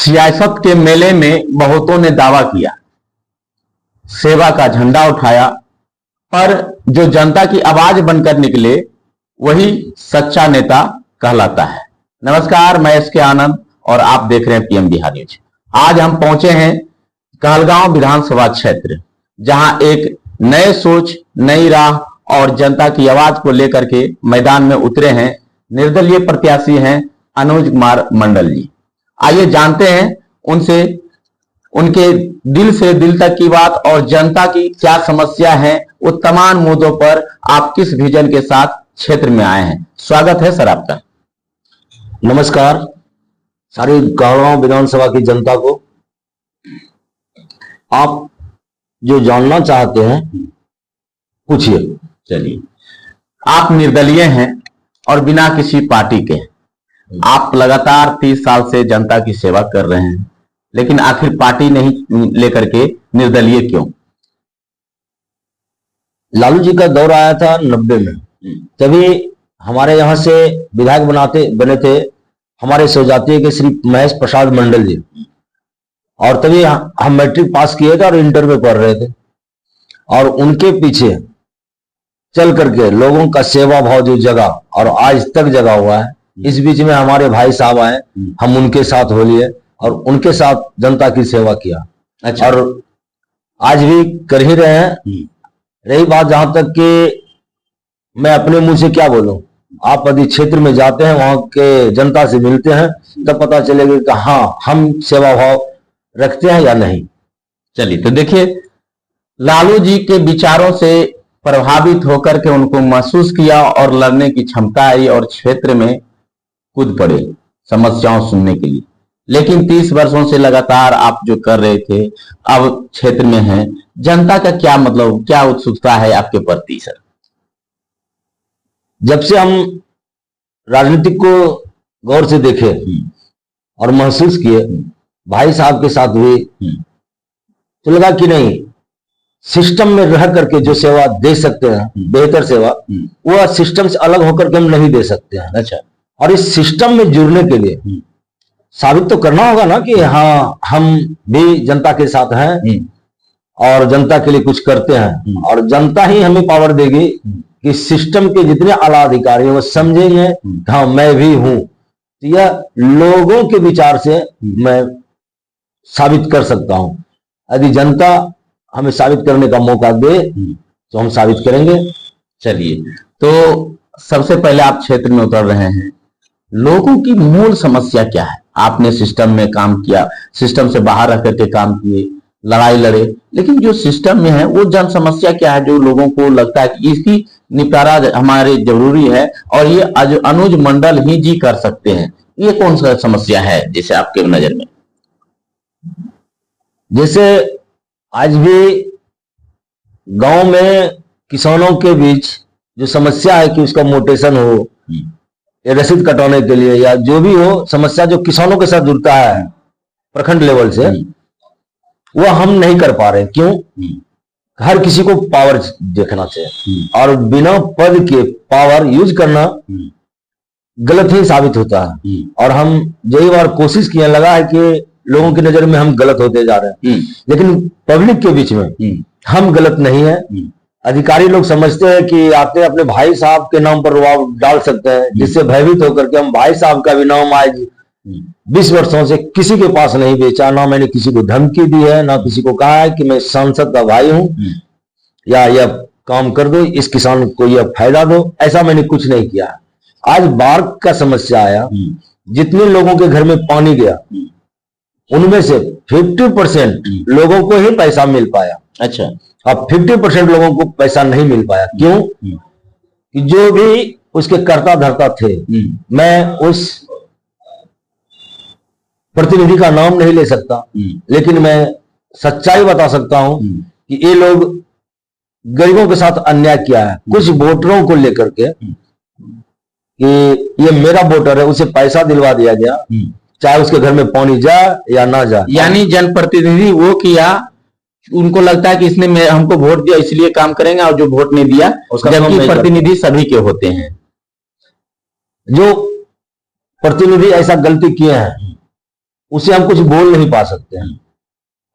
सियासत के मेले में बहुतों ने दावा किया, सेवा का झंडा उठाया, पर जो जनता की आवाज बनकर निकले वही सच्चा नेता कहलाता है। नमस्कार, मैं एस के आनंद और आप देख रहे हैं पीएम बिहार न्यूज। आज हम पहुंचे हैं कहलगांव विधानसभा क्षेत्र, जहां एक नए सोच, नई राह और जनता की आवाज को लेकर के मैदान में उतरे हैं निर्दलीय प्रत्याशी हैं अनुज कुमार मंडल जी। आइए जानते हैं उनसे उनके दिल से दिल तक की बात और जनता की क्या समस्या है, वो तमाम मुद्दों पर आप किस विजन के साथ क्षेत्र में आए हैं। स्वागत है सर आपका। नमस्कार सारी कहलगांव विधानसभा की जनता को। आप जो जानना चाहते हैं पूछिए। चलिए, आप निर्दलीय हैं और बिना किसी पार्टी के आप लगातार 30 साल से जनता की सेवा कर रहे हैं, लेकिन आखिर पार्टी नहीं लेकर के निर्दलीय क्यों? लालू जी का दौर आया था 90 में, तभी हमारे यहाँ से विधायक बने थे हमारे स्वजातीय के श्री महेश प्रसाद मंडल जी, और तभी हम मैट्रिक पास किए थे और इंटर में पढ़ रहे थे, और उनके पीछे चल करके लोगों का सेवा भाव जो जगा और आज तक जगा हुआ है। इस बीच में हमारे भाई साहब आए, हम उनके साथ हो लिए और उनके साथ जनता की सेवा किया। अच्छा। और आज भी कर ही रहे हैं। रही बात जहां तक कि मैं अपने मुंह से क्या बोलूं, आप यदि क्षेत्र में जाते हैं, वहां के जनता से मिलते हैं, तब पता चलेगा कि हाँ, हम सेवा भाव रखते हैं या नहीं। चलिए, तो देखिए, लालू जी के विचारों से प्रभावित होकर के उनको महसूस किया और लड़ने की क्षमता आई और क्षेत्र में कूद पड़े समस्याओं सुनने के लिए। लेकिन 30 वर्षों से लगातार आप जो कर रहे थे, अब क्षेत्र में हैं, जनता का क्या मतलब, क्या उत्सुकता है आपके प्रति सर? जब से हम राजनीति को गौर से देखे और महसूस किए, भाई साहब के साथ हुए, तो लगा कि नहीं, सिस्टम में रह करके जो सेवा दे सकते हैं, बेहतर सेवा, वो सिस्टम से अलग होकर के हम नहीं दे सकते हैं। अच्छा। और इस सिस्टम में जुड़ने के लिए साबित तो करना होगा ना कि हाँ, हम भी जनता के साथ हैं और जनता के लिए कुछ करते हैं, और जनता ही हमें पावर देगी कि सिस्टम के जितने आला अधिकारी हैं वो समझेंगे हाँ, मैं भी हूं। तो यह लोगों के विचार से मैं साबित कर सकता हूं। यदि जनता हमें साबित करने का मौका दे तो हम साबित करेंगे। चलिए, तो सबसे पहले आप क्षेत्र में उतर रहे हैं, लोगों की मूल समस्या क्या है? आपने सिस्टम में काम किया, सिस्टम से बाहर रह करके काम किए, लड़ाई लड़े, लेकिन जो सिस्टम में है वो जन समस्या क्या है जो लोगों को लगता है कि इसकी निपटारा हमारे जरूरी है और ये अनुज मंडल ही जी कर सकते हैं? ये कौन सा समस्या है जैसे आपके नजर में? जैसे आज भी गांव में किसानों के बीच जो समस्या है कि उसका मोटेशन हो या रसीद कटवाने के लिए या जो भी हो समस्या जो किसानों के साथ जुड़ता है प्रखंड लेवल से, वो हम नहीं कर पा रहे। क्यों? हर किसी को पावर देखना चाहिए और बिना पद के पावर यूज करना गलत ही साबित होता है। और हम यही बार कोशिश किए, लगा है कि लोगों की नजर में हम गलत होते जा रहे हैं, लेकिन पब्लिक के बीच में हम गलत नहीं है। अधिकारी लोग समझते हैं कि आते अपने भाई साहब के नाम पर रुआब डाल सकते हैं, जिससे भयभीत होकर के हम भाई साहब का भी नाम आज 20 वर्षों से किसी के पास नहीं बेचा। ना मैंने किसी को धमकी दी है, ना किसी को कहा है कि मैं सांसद का भाई हूं या यह काम कर दो, इस किसान को यह फायदा दो, ऐसा मैंने कुछ नहीं किया। आज बाढ़ का समस्या आया, जितने लोगों के घर में पानी गया उनमें से 50% लोगों को ही पैसा मिल पाया। अच्छा। अब 50% लोगों को पैसा नहीं मिल पाया। क्यों? कि जो भी उसके कर्ता धर्ता थे, मैं उस प्रतिनिधि का नाम नहीं ले सकता, लेकिन मैं सच्चाई बता सकता हूं कि ये लोग गरीबों के साथ अन्याय किया है। कुछ वोटरों को लेकर के कि ये मेरा वोटर है, उसे पैसा दिलवा दिया गया, चाहे उसके घर में पानी जाए या ना जाए। यानी जनप्रतिनिधि वो किया, उनको लगता है कि इसने हमको वोट दिया इसलिए काम करेंगे, और जो वोट नहीं दिया उसका, जबकि प्रतिनिधि सभी के होते हैं। जो प्रतिनिधि ऐसा गलती किए हैं उसे हम कुछ बोल नहीं पा सकते हैं।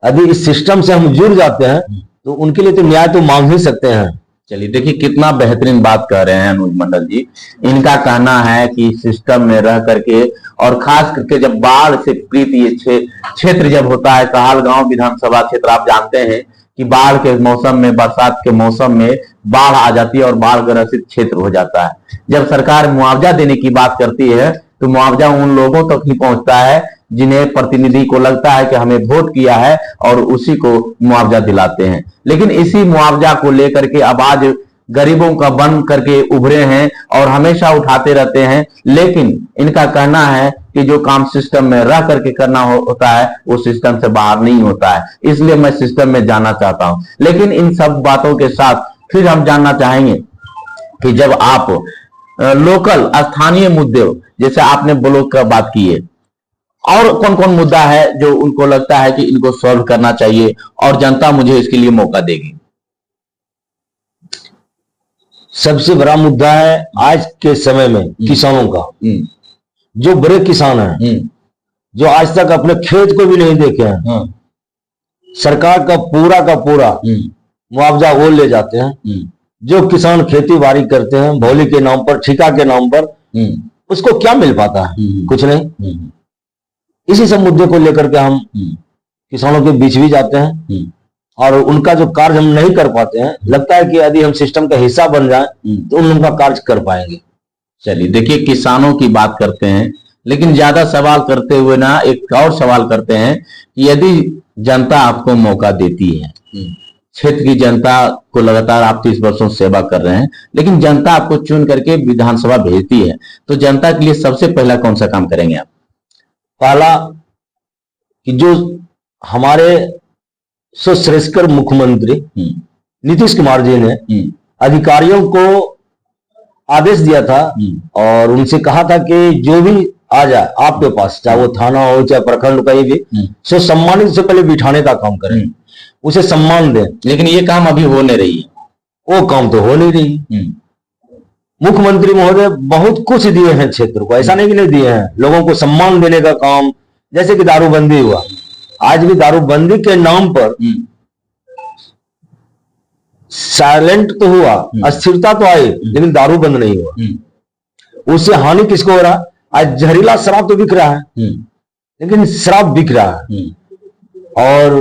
यदि इस सिस्टम से हम जुड़ जाते हैं तो उनके लिए तो न्याय तो मांग ही सकते हैं। चलिए देखिए कितना बेहतरीन बात कह रहे हैं अनुज मंडल जी। इनका कहना है कि सिस्टम में रह करके और खास करके जब बाढ़ से पीड़ित ये क्षेत्र जब होता है, कहलगांव विधानसभा क्षेत्र आप जानते हैं कि बाढ़ के मौसम में, बरसात के मौसम में बाढ़ आ जाती है और बाढ़ ग्रसित क्षेत्र हो जाता है। जब सरकार मुआवजा देने की बात करती है तो मुआवजा उन लोगों तक ही पहुंचता है जिन्हें प्रतिनिधि को लगता है कि हमें वोट किया है और उसी को मुआवजा दिलाते हैं। लेकिन इसी मुआवजा को लेकर के अब आज गरीबों का बन करके उभरे हैं और हमेशा उठाते रहते हैं। लेकिन इनका कहना है कि जो काम सिस्टम में रह करके करना होता है वो सिस्टम से बाहर नहीं होता है, इसलिए मैं सिस्टम में जाना चाहता हूं। लेकिन इन सब बातों के साथ फिर हम जानना चाहेंगे कि जब आप लोकल स्थानीय मुद्दे, जैसे आपने ब्लॉक का बात की है, और कौन कौन मुद्दा है जो उनको लगता है कि इनको सॉल्व करना चाहिए और जनता मुझे इसके लिए मौका देगी? सबसे बड़ा मुद्दा है आज के समय में किसानों का। जो बड़े किसान हैं, जो आज तक अपने खेत को भी नहीं देखे हैं, सरकार का पूरा मुआवजा वो ले जाते हैं। जो किसान खेती बाड़ी करते हैं भौली के नाम पर, ठेका के नाम पर, उसको क्या मिल पाता है? कुछ नहीं। इसी सब मुद्दे को लेकर के हम किसानों के बीच भी जाते हैं और उनका जो कार्य हम नहीं कर पाते हैं, लगता है कि यदि हम सिस्टम का हिस्सा बन जाए तो उन लोगों का कार्य कर पाएंगे। चलिए देखिए किसानों की बात करते हैं, लेकिन ज्यादा सवाल करते हुए ना एक और सवाल करते हैं कि यदि जनता आपको मौका देती है, क्षेत्र की जनता को लगातार आप 30 वर्षों से सेवा कर रहे हैं, लेकिन जनता आपको चुन करके विधानसभा भेजती है, तो जनता के लिए सबसे पहला कौन सा काम करेंगे आप? पहला कि जो हमारे श्रेष्ठकर मुख्यमंत्री नीतीश कुमार जी ने अधिकारियों को आदेश दिया था और उनसे कहा था कि जो भी आ जाए आपके पास, चाहे वो थाना हो चाहे प्रखंड कहीं भी, सो सम्मानित से पहले बिठाने का काम करें, उसे सम्मान दें। लेकिन ये काम अभी हो नहीं रही है। वो काम तो हो नहीं रही। मुख्यमंत्री महोदय बहुत कुछ दिए हैं क्षेत्र को, ऐसा नहीं कि नहीं दिए हैं। लोगों को सम्मान देने का काम, जैसे कि दारूबंदी हुआ, आज भी दारूबंदी के नाम पर साइलेंट तो हुआ, अस्थिरता तो आई, लेकिन दारू बंद नहीं हुआ। उससे हानि किसको हो रहा? आज जहरीला शराब तो बिक रहा है, लेकिन शराब बिक रहा है। और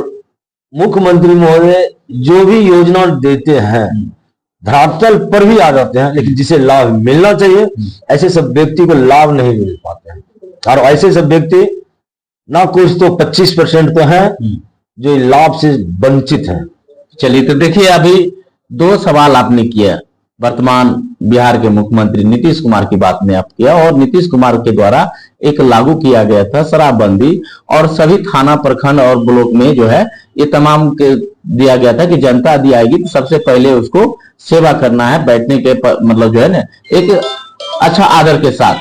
मुख्यमंत्री महोदय जो भी योजना देते हैं धरातल पर भी आ जाते हैं, लेकिन जिसे लाभ मिलना चाहिए ऐसे सब व्यक्ति को लाभ नहीं मिल पाते हैं। और ऐसे सब व्यक्ति ना कुछ तो 25% तो हैं जो लाभ से वंचित हैं। चलिए तो देखिए अभी 2 सवाल आपने किया, वर्तमान बिहार के मुख्यमंत्री नीतीश कुमार की बात में आप किया, और नीतीश कुमार के द्वारा एक लागू किया गया था शराबबंदी, और सभी थाना प्रखंड और ब्लॉक में जो है ये तमाम के दिया गया था कि जनता यदि आएगी तो सबसे पहले उसको सेवा करना है, बैठने के मतलब जो है ना एक अच्छा आदर के साथ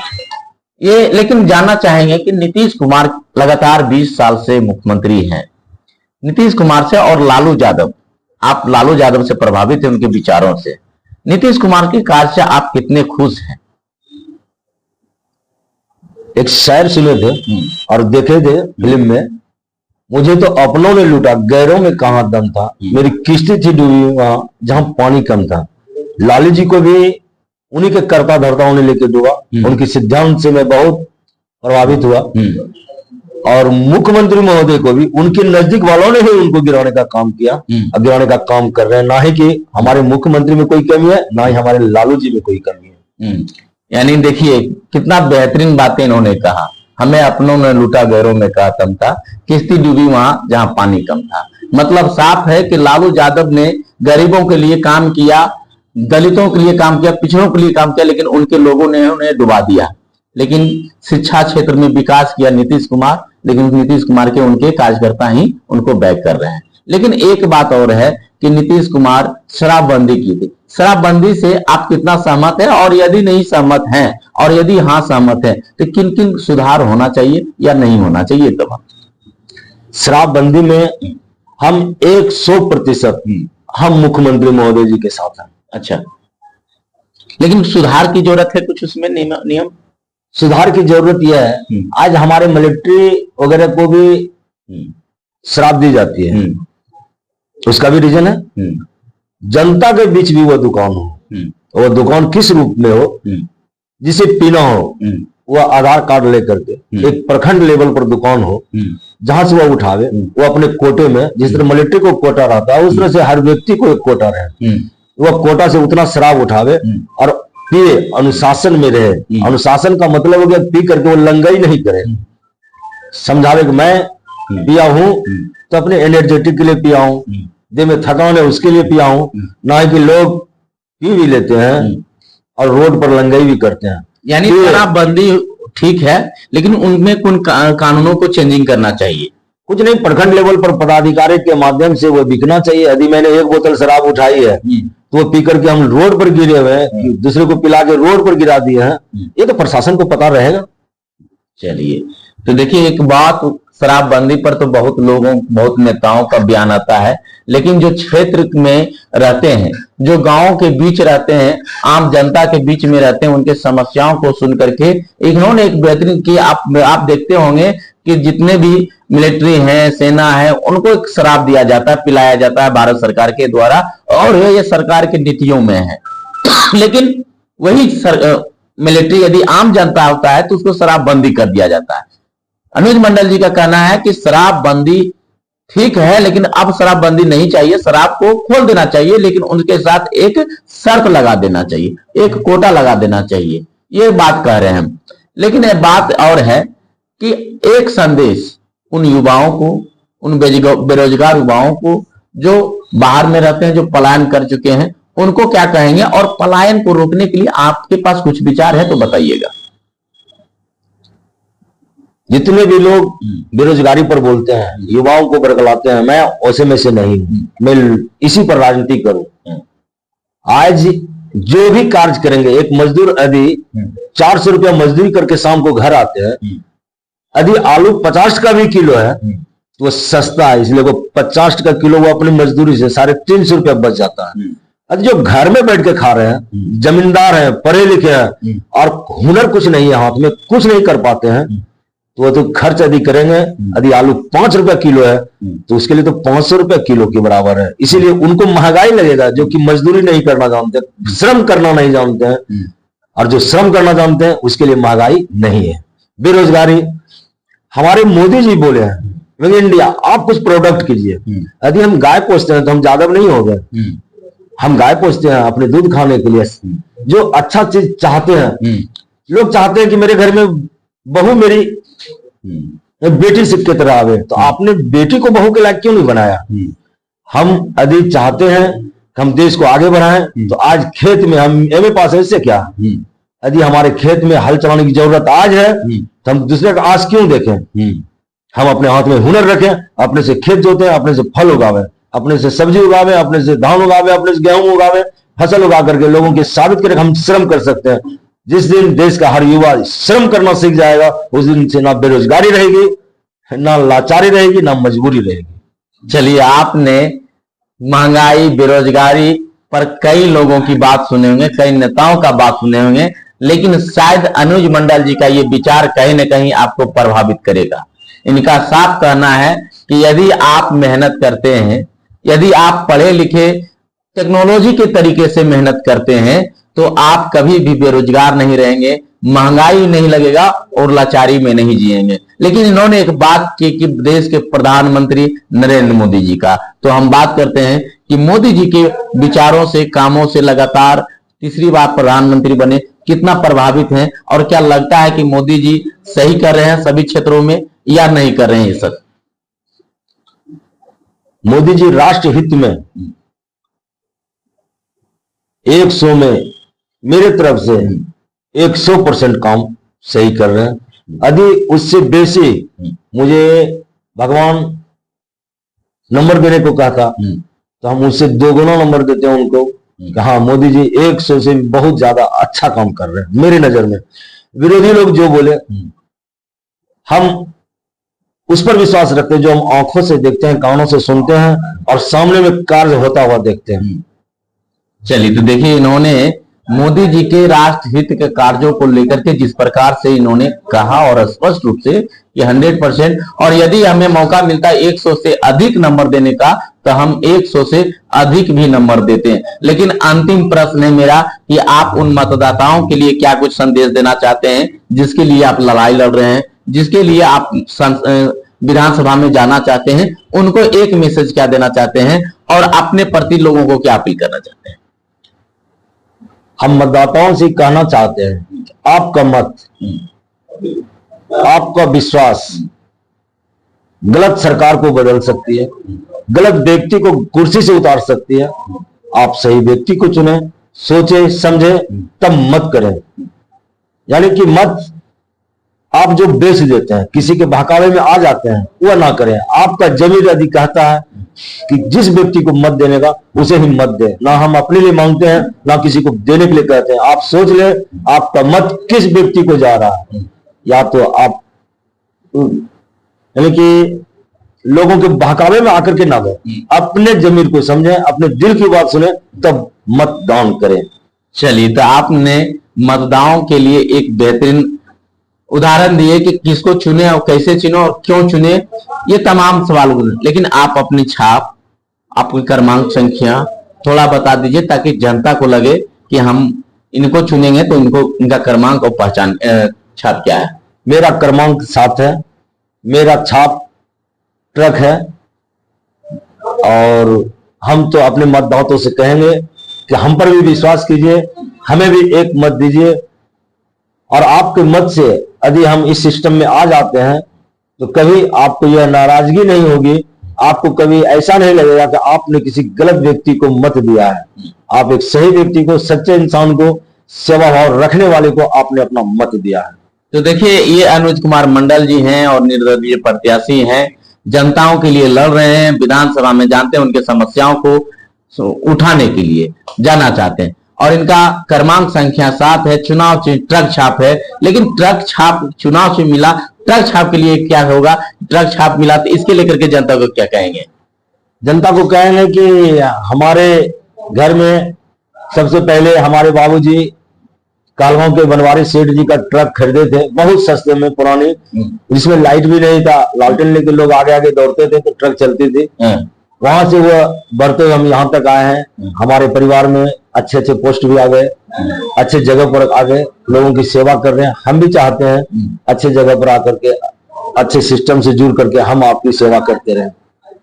ये। लेकिन जानना चाहेंगे कि नीतीश कुमार लगातार 20 साल से मुख्यमंत्री हैं, नीतीश कुमार से और लालू यादव, आप लालू यादव से प्रभावित हैं उनके विचारों से, नीतीश कुमार के कार्य से आप कितने खुश हैं? एक शायर सुने थे और देखे थे फिल्म में, मुझे तो अपनों ने लूटा गैरों में कहां दम था, मेरी किश्ती थी डूबी वहां जहां पानी कम था। लालू जी को भी उन्हीं के कर्ता धर्ताओं ने लेके डूबा, उनके सिद्धांत से मैं बहुत प्रभावित हुआ। और मुख्यमंत्री महोदय को भी उनके नजदीक वालों ने ही उनको गिराने का काम किया, अब गिराने का काम कर रहे हैं। ना ही कि हमारे मुख्यमंत्री में कोई कमी है, ना ही हमारे लालू जी में कोई कमी है। यानी देखिए कितना बेहतरीन बातें इन्होंने कहा, हमें अपनों ने लूटा गैरों में कहा दम था, किश्ती डूबी वहां जहां पानी कम था। मतलब साफ है कि लालू यादव ने गरीबों के लिए काम किया, दलितों के लिए काम किया, पिछड़ों के लिए काम किया, लेकिन उनके लोगों ने उन्हें डुबा दिया। लेकिन शिक्षा क्षेत्र में विकास किया नीतीश कुमार, लेकिन नीतीश कुमार के उनके कार्यकर्ता ही उनको बैक कर रहे हैं। लेकिन एक बात और है कि नीतीश कुमार शराबबंदी की थी, शराबबंदी से आप कितना सहमत हैं, और यदि नहीं सहमत हैं और यदि हाँ सहमत हैं तो किन किन सुधार होना चाहिए या नहीं होना चाहिए? तब शराबबंदी में हम 100% हम मुख्यमंत्री महोदय जी के साथ हैं। अच्छा, लेकिन सुधार की जरूरत है कुछ उसमें नियम? सुधार की जरूरत यह है, आज हमारे मिलिट्री वगैरह को भी शराब दी जाती है। उसका भी रीजन है, जनता के बीच भी वो दुकान हो, वो दुकान किस रूप में हो, जिसे पीना हो वो आधार कार्ड लेकर के एक प्रखंड लेवल पर दुकान हो, जहां से वो उठावे, वो अपने कोटे में, जिस तरह मिलिट्री को कोटा रहता है उस तरह से हर व्यक्ति को एक कोटा रहे, वो कोटा से उतना शराब उठावे और पिए, अनुशासन में रहे। अनुशासन का मतलब हो गया पी करके वो लंगाई नहीं करे, समझावे कि मैं पिया हूं तो अपने एनर्जेटिक के लिए पिया हूं, देह में थकान है उसके लिए पिया हूं, ना ही कि लोग पी भी लेते हैं और रोड पर लंगाई भी करते हैं। यानी शराबबंदी ठीक है, लेकिन उनमें कुछ कानूनों को चेंजिंग करना चाहिए। कुछ नहीं, प्रखंड लेवल पर पदाधिकारी के माध्यम से वो बिकना चाहिए। यदि मैंने एक बोतल शराब उठाई है तो वो पी करके हम रोड पर गिरे हुए हैं, दूसरे को पिला के रोड पर गिरा दिए हैं, ये तो प्रशासन को पता रहेगा। चलिए, तो देखिए एक बात, शराबबंदी पर तो बहुत लोगों, बहुत नेताओं का बयान आता है, लेकिन जो क्षेत्र में रहते हैं, जो गांव के बीच रहते हैं, आम जनता के बीच में रहते हैं, उनके समस्याओं को सुन करके इन्होंने एक बेहतरीन की, आप देखते होंगे कि जितने भी मिलिट्री हैं, सेना है, उनको एक शराब दिया जाता है, पिलाया जाता है भारत सरकार के द्वारा, और ये सरकार की नीतियों में है। लेकिन वही मिलिट्री यदि आम जनता होता है तो उसको शराबबंदी कर दिया जाता है। अनुज मंडल जी का कहना है कि शराबबंदी ठीक है, लेकिन अब शराबबंदी नहीं चाहिए, शराब को खोल देना चाहिए, लेकिन उनके साथ एक शर्त लगा देना चाहिए, एक कोटा लगा देना चाहिए, ये बात कह रहे हैं हम। लेकिन एक बात और है कि एक संदेश उन युवाओं को, उन बेरोजगार युवाओं को जो बाहर में रहते हैं, जो पलायन कर चुके हैं, उनको क्या कहेंगे, और पलायन को रोकने के लिए आपके पास कुछ विचार है तो बताइएगा। जितने भी लोग बेरोजगारी पर बोलते हैं, युवाओं को बरगलाते हैं, मैं वैसे में से नहीं हूं, मैं इसी पर राजनीति करूं। आज जो भी कार्य करेंगे, एक मजदूर यदि 400 रुपया मजदूरी करके शाम को घर आते हैं, यदि आलू 50 का भी किलो है तो वो सस्ता है, इसलिए वो 50 का किलो वो अपनी मजदूरी से 350 रुपया बच जाता है। यदि जो घर में बैठ के खा रहे हैं, जमींदार हैं, पढ़े लिखे हैं और हुनर कुछ नहीं है, हाथ में कुछ नहीं कर पाते हैं, तो वो तो खर्च यदि करेंगे, यदि आलू 5 रुपया किलो है तो उसके लिए तो 500 रुपया किलो के बराबर है। इसीलिए उनको महंगाई लगेगा, जो कि मजदूरी नहीं करना जानते, श्रम करना नहीं जानते हैं, और जो श्रम करना जानते हैं उसके लिए महंगाई नहीं है। बेरोजगारी, हमारे मोदी जी बोले हैं, इंडिया आप कुछ प्रोडक्ट कीजिए। यदि हम गाय पोसते हैं तो हम यादव नहीं हो गए, हम गाय पोसते हैं अपने दूध खाने के लिए। जो अच्छा चीज चाहते हैं, लोग चाहते हैं कि मेरे घर में बहू मेरी बेटी सिक्के तरह आवे, तो आपने बेटी को बहू के लायक क्यों नहीं बनाया? हम यदि चाहते हैं कि हम देश को आगे बढ़ाएं, तो आज खेत में हम एमए पास है, इससे क्या? यदि हमारे खेत में हल चलाने की जरूरत आज है तो हम दूसरे का आस क्यों देखें? हम अपने हाथ में हुनर रखें, अपने से खेत जोते हैं, अपने से फल उगावे, अपने से सब्जी उगावे, अपने से धान उगावे, अपने से गेहूं उगावे, फसल उगा करके लोगों के साबित करें हम श्रम कर सकते हैं। जिस दिन देश का हर युवा श्रम करना सीख जाएगा, उस दिन से ना बेरोजगारी रहेगी, ना लाचारी रहेगी, ना मजबूरी रहेगी। चलिए, आपने महंगाई, बेरोजगारी पर कई लोगों की बात सुने होंगे, कई नेताओं का बात सुने होंगे, लेकिन शायद अनुज मंडल जी का ये विचार कहीं ना कहीं आपको प्रभावित करेगा। इनका साफ कहना है कि यदि आप मेहनत करते हैं, यदि आप पढ़े लिखे टेक्नोलॉजी के तरीके से मेहनत करते हैं, तो आप कभी भी बेरोजगार नहीं रहेंगे, महंगाई नहीं लगेगा और लाचारी में नहीं जिएंगे। लेकिन इन्होंने एक बात की कि देश के प्रधानमंत्री नरेंद्र मोदी जी का, तो हम बात करते हैं कि मोदी जी के विचारों से, कामों से लगातार तीसरी बार प्रधानमंत्री बने, कितना प्रभावित हैं, और क्या लगता है कि मोदी जी सही कर रहे हैं सभी क्षेत्रों में या नहीं कर रहे हैं? ये सब मोदी जी राष्ट्र हित में 100 में मेरे तरफ से 100% काम सही कर रहे हैं। यदि उससे बेसी मुझे भगवान नंबर देने को कहता तो हम उससे 2 गुना नंबर देते हैं उनको। हाँ, मोदी जी 100 से भी बहुत ज्यादा अच्छा काम कर रहे हैं मेरी नजर में। विरोधी लोग जो बोले, हम उस पर विश्वास रखते हैं जो हम आंखों से देखते हैं, कानों से सुनते हैं और सामने में कार्य होता हुआ देखते हैं। चलिए, तो देखिए, इन्होंने मोदी जी के राष्ट्र हित के कार्यों को लेकर के जिस प्रकार से इन्होंने कहा और स्पष्ट रूप से कि 100%, और यदि हमें मौका मिलता है 100 से अधिक नंबर देने का तो हम 100 से अधिक भी नंबर देते हैं। लेकिन अंतिम प्रश्न है मेरा कि आप उन मतदाताओं के लिए क्या कुछ संदेश देना चाहते हैं जिसके लिए आप लड़ाई लड़ रहे हैं, जिसके लिए आप विधानसभा में जाना चाहते हैं, उनको एक मैसेज क्या देना चाहते हैं और अपने प्रति लोगों को क्या अपील करना चाहते हैं? हम मतदाताओं से कहना चाहते हैं आपका मत, आपका विश्वास गलत सरकार को बदल सकती है, गलत व्यक्ति को कुर्सी से उतार सकती है। आप सही व्यक्ति को चुने, सोचे समझे तब मत करें। यानी कि मत आप जो बेच देते हैं, किसी के बहकावे में आ जाते हैं, वह ना करें। आपका जमीर यदि कहता है कि जिस व्यक्ति को मत देने का उसे ही मत दे, ना हम अपने लिए मांगते हैं ना किसी को देने के लिए कहते हैं। आप सोच ले आपका मत किस व्यक्ति को जा रहा है, या तो आप यानी कि लोगों के बहकावे में आकर के ना गए, अपने जमीर को समझें, अपने दिल की बात सुने तब मतदान करें। चलिए, तो आपने मतदाताओं के लिए एक बेहतरीन उदाहरण दिए कि किसको चुने और कैसे चुने और क्यों चुने, ये तमाम सवालों, लेकिन आप अपनी छाप, आपकी क्रमांक संख्या थोड़ा बता दीजिए ताकि जनता को लगे कि हम इनको चुनेंगे तो इनका क्रमांक और पहचान छाप क्या है। मेरा क्रमांक 7 है, मेरा छाप ट्रक है, और हम तो अपने मतदाताओं से कहेंगे कि हम पर भी विश्वास कीजिए, हमें भी एक मत दीजिए, और आपके मत से यदि हम इस सिस्टम में आ जाते हैं तो कभी आपको यह नाराजगी नहीं होगी, आपको कभी ऐसा नहीं लगेगा कि आपने किसी गलत व्यक्ति को मत दिया है। आप एक सही व्यक्ति को, सच्चे इंसान को, सेवा भाव रखने वाले को आपने अपना मत दिया है। तो देखिए, ये अनुज कुमार मंडल जी हैं और निर्दलीय प्रत्याशी हैं, जनताओं के लिए लड़ रहे हैं, विधानसभा में जानते हैं उनके समस्याओं को उठाने के लिए जाना चाहते हैं, और इनका क्रमांक संख्या 7 है। चुनाव चिन्ह ट्रक छाप है, लेकिन ट्रक छाप चुनाव से मिला, ट्रक छाप के लिए क्या होगा, ट्रक छाप मिला तो इसके लेकर के जनता को क्या कहेंगे? जनता को कहेंगे कि हमारे घर में सबसे पहले हमारे बाबूजी कालगांव के बनवारी सेठ जी का ट्रक खरीदे थे, बहुत सस्ते में, पुरानी, जिसमें लाइट भी नहीं था, लालटेन लेके लोग आगे आगे दौड़ते थे तो ट्रक चलती थी। वहां से वो बढ़ते हुए हम यहाँ तक आए हैं। हमारे परिवार में अच्छे अच्छे पोस्ट भी आ गए, अच्छे जगह पर आ गए, लोगों की सेवा कर रहे हैं। हम भी चाहते हैं अच्छे जगह पर आकर के, अच्छे सिस्टम से जुड़ करके हम आपकी सेवा करते रहे।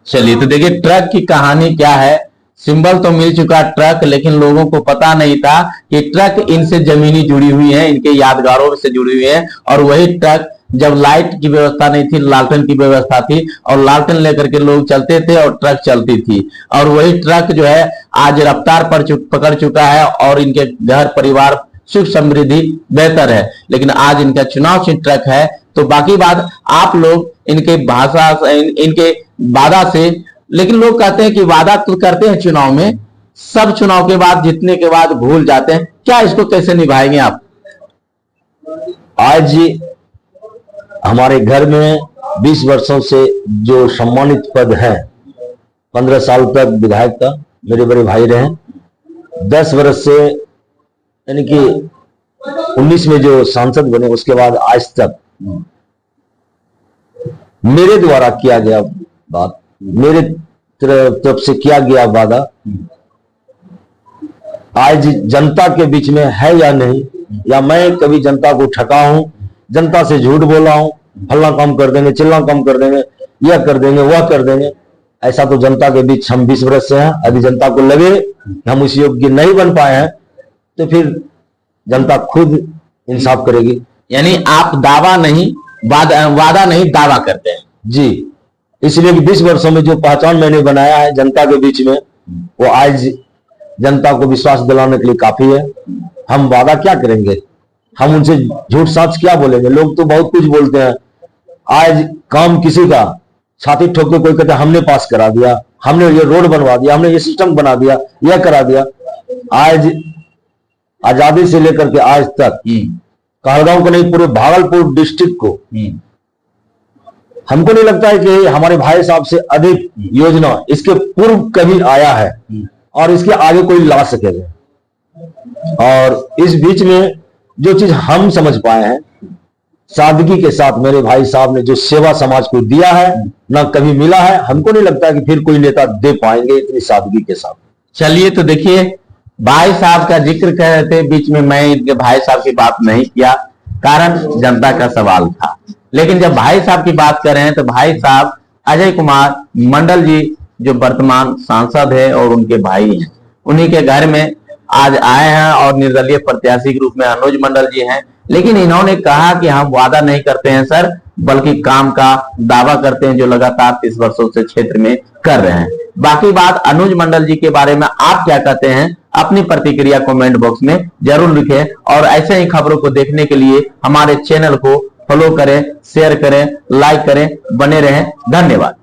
चलिए, तो देखिए ट्रक की कहानी क्या है। सिंबल तो मिल चुका ट्रक, लेकिन लोगों को पता नहीं था कि ट्रक इनसे जमीनी जुड़ी हुई है, इनके यादगारों से जुड़ी हुई है। और वही ट्रक जब लाइट की व्यवस्था नहीं थी, लालटेन की व्यवस्था थी, और लालटेन लेकर के लोग चलते थे और ट्रक चलती थी, और वही ट्रक जो है आज रफ्तार पर पकड़ चुका है और इनके घर परिवार सुख समृद्धि बेहतर है। लेकिन आज इनका चुनाव चिन्ह ट्रक है, तो बाकी बात आप लोग इनके भाषा, इनके वादा से, लेकिन लोग कहते हैं कि वादा तो करते हैं चुनाव में, सब चुनाव के बाद जीतने के बाद भूल जाते हैं। क्या इसको कैसे निभाएंगे आप? आज हमारे घर में 20 वर्षों से जो सम्मानित पद है, 15 साल तक विधायक था, मेरे बड़े भाई रहे। 10 वर्ष से यानी कि 19 में जो सांसद बने, उसके बाद आज तक मेरे द्वारा किया गया बात, मेरे तरफ से किया गया वादा आज जनता के बीच में है या नहीं, या मैं कभी जनता को ठगा हूं, जनता से झूठ बोला हूं, फल्ला काम कर देंगे, चिल्ला काम कर देंगे, यह कर देंगे, वह कर देंगे, ऐसा तो जनता के बीच हम 20 वर्ष से हैं। यदि जनता को लगे कि हम उस योग्य नहीं बन पाए हैं तो फिर जनता खुद इंसाफ करेगी। यानी आप दावा नहीं, वादा नहीं, दावा करते हैं जी। इसलिए कि 20 वर्षों में जो पहचान मैंने बनाया है जनता के बीच में, वो आज जनता को विश्वास दिलाने के लिए काफी है। हम वादा क्या करेंगे, हम उनसे झूठ साच क्या बोलेंगे? लोग तो बहुत कुछ बोलते हैं। आज काम किसी का छाती ठोक के कोई कहता है हमने पास करा दिया, हमने ये रोड बनवा दिया, हमने ये सिस्टम बना दिया, यह करा दिया। आज आजादी से लेकर के आज तक कहलगांव को नहीं, पूरे भागलपुर डिस्ट्रिक्ट को, हमको नहीं लगता है कि हमारे भाई साहब से अधिक योजना इसके पूर्व कभी आया है और इसके आगे कोई ला सकेगा। और इस बीच में जो चीज हम समझ पाए हैं, सादगी के साथ मेरे भाई साहब ने जो सेवा समाज को दिया है, ना कभी मिला है। हमको नहीं लगता कि फिर कोई नेता दे पाएंगे इतनी सादगी के साथ। चलिए, तो देखिए, भाई साहब का जिक्र कर रहे थे, बीच में मैं इनके भाई साहब की बात नहीं किया, कारण जनता का सवाल था। लेकिन जब भाई साहब की बात कर रहे हैं तो भाई साहब अजय कुमार मंडल जी, जो वर्तमान सांसद है और उनके भाई हैं, उन्हीं के घर में आज आए हैं और निर्दलीय प्रत्याशी के रूप में अनुज मंडल जी हैं। लेकिन इन्होंने कहा कि हम वादा नहीं करते हैं सर, बल्कि काम का दावा करते हैं, जो लगातार 30 वर्षों से क्षेत्र में कर रहे हैं। बाकी बात अनुज मंडल जी के बारे में आप क्या कहते हैं, अपनी प्रतिक्रिया कमेंट बॉक्स में जरूर लिखें। और ऐसे ही खबरों को देखने के लिए हमारे चैनल को फॉलो करें, शेयर करें, लाइक करें, बने रहें। धन्यवाद।